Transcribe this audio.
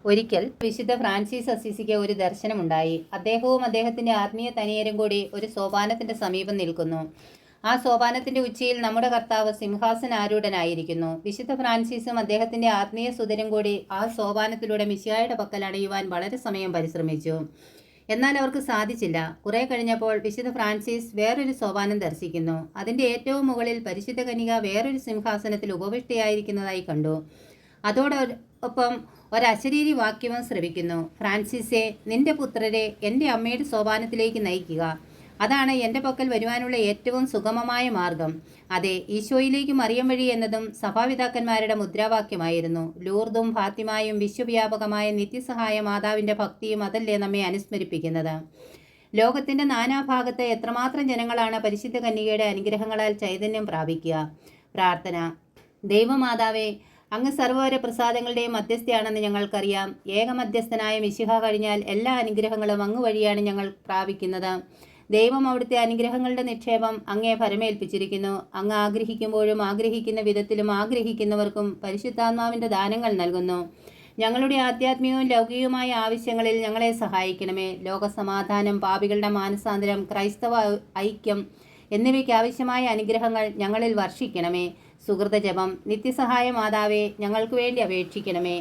ഒരിക്കൽ വിശുദ്ധ ഫ്രാൻസിസ് അസീസിക്ക് ഒരു ദർശനമുണ്ടായി. അദ്ദേഹവും അദ്ദേഹത്തിന്റെ ആത്മീയ തനിയരും കൂടി ഒരു സോപാനത്തിന്റെ സമീപം നിൽക്കുന്നു. ആ സോപാനത്തിന്റെ ഉച്ചിയിൽ നമ്മുടെ കർത്താവ് സിംഹാസനാരൂഢനായിരിക്കുന്നു. വിശുദ്ധ ഫ്രാൻസിസും അദ്ദേഹത്തിന്റെ ആത്മീയ സുതരും കൂടി ആ സോപാനത്തിലൂടെ മിശിഹായുടെ പക്കൽ അണയുവാൻ വളരെ സമയം പരിശ്രമിച്ചു. എന്നാൽ അവർക്ക് സാധിച്ചില്ല. കുറെ കഴിഞ്ഞപ്പോൾ വിശുദ്ധ ഫ്രാൻസിസ് വേറൊരു സോപാനം ദർശിക്കുന്നു. അതിന്റെ ഏറ്റവും മുകളിൽ പരിശുദ്ധ കന്യക വേറൊരു സിംഹാസനത്തിൽ ഉപവിഷ്ടയായിരിക്കുന്നതായി കണ്ടു. അതോടൊപ്പം ഒരശരീരി വാക്യവും ശ്രവിക്കുന്നു: ഫ്രാൻസിസെ, നിന്റെ പുത്രരെ എൻ്റെ അമ്മയുടെ സോപാനത്തിലേക്ക് നയിക്കുക. അതാണ് എൻ്റെ പക്കൽ വരുവാനുള്ള ഏറ്റവും സുഗമമായ മാർഗം. അതെ, ഈശോയിലേക്ക് മറിയം വഴി എന്നതും സഭാപിതാക്കന്മാരുടെ മുദ്രാവാക്യമായിരുന്നു. ലൂർദും ഫാത്തിമായും വിശ്വവ്യാപകമായ നിത്യസഹായ മാതാവിൻ്റെ ഭക്തിയും അതല്ലേ നമ്മെ അനുസ്മരിപ്പിക്കുന്നത്. ലോകത്തിൻ്റെ നാനാഭാഗത്ത് എത്രമാത്രം ജനങ്ങളാണ് പരിശുദ്ധ കന്യകയുടെ അനുഗ്രഹങ്ങളാൽ ചൈതന്യം പ്രാപിക്കുക. പ്രാർത്ഥന. ദൈവമാതാവേ, അങ്ങ് സർവ്വവര പ്രസാദങ്ങളുടെയും മധ്യസ്ഥയാണെന്ന് ഞങ്ങൾക്കറിയാം. ഏകമധ്യസ്ഥനായ മിശിഹ കഴിഞ്ഞാൽ എല്ലാ അനുഗ്രഹങ്ങളും അങ്ങ് വഴിയാണ് ഞങ്ങൾ പ്രാപിക്കുന്നത്. ദൈവം അവിടുത്തെ അനുഗ്രഹങ്ങളുടെ നിക്ഷേപം അങ്ങേ ഫലമേൽപ്പിച്ചിരിക്കുന്നു. അങ്ങ് ആഗ്രഹിക്കുമ്പോഴും ആഗ്രഹിക്കുന്ന വിധത്തിലും ആഗ്രഹിക്കുന്നവർക്കും പരിശുദ്ധാത്മാവിൻ്റെ ദാനങ്ങൾ നൽകുന്നു. ഞങ്ങളുടെ ആധ്യാത്മികവും ലൗകികവുമായ ആവശ്യങ്ങളിൽ ഞങ്ങളെ സഹായിക്കണമേ. ലോകസമാധാനം, പാപികളുടെ മാനസാന്തരം, ക്രൈസ്തവ ഐക്യം എന്നിവയ്ക്ക് ആവശ്യമായ അനുഗ്രഹങ്ങൾ ഞങ്ങളിൽ വർഷിക്കണമേ. സുഹൃതജപം. നിത്യസഹായ മാതാവേ, ഞങ്ങൾക്ക് വേണ്ടി അപേക്ഷിക്കണമേ.